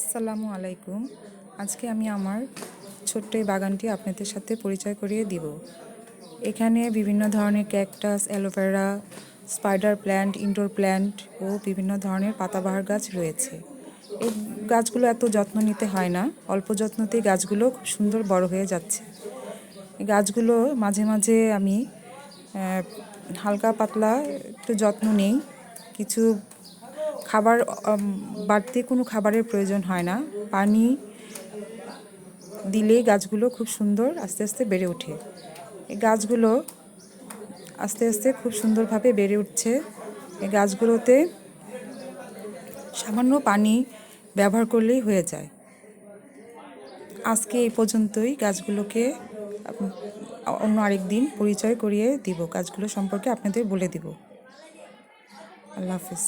আসসালামু আলাইকুম। আজকে আমি আমার ছোট্ট এই বাগানটি আপনাদের সাথে পরিচয় করিয়ে দিব। এখানে বিভিন্ন ধরনের cactus, aloe vera, spider plant, indoor plant ও বিভিন্ন ধরনের পাতাবাহার গাছ রয়েছে। এই গাছগুলো এত যত্ন নিতে হয় না, অল্প যত্নতেই গাছগুলো খুব সুন্দর বড় হয়ে যাচ্ছে। এই গাছগুলো মাঝে মাঝে আমি হালকা পাতলা একটু যত্ন নেই। কিছু খাবার বাড়তি কোনো খাবারের প্রয়োজন হয় না, পানি দিলেই গাছগুলো খুব সুন্দর আস্তে আস্তে বেড়ে ওঠে। এই গাছগুলো আস্তে আস্তে খুব সুন্দরভাবে বেড়ে উঠছে। এই গাছগুলোতে সামান্য পানি ব্যবহার করলেই হয়ে যায়। আজকে এই পর্যন্তই। গাছগুলোকে অন্য আরেক দিন পরিচয় করিয়ে দিব, গাছগুলো সম্পর্কে আপনাদের বলে দিব। আল্লাহ হাফিজ।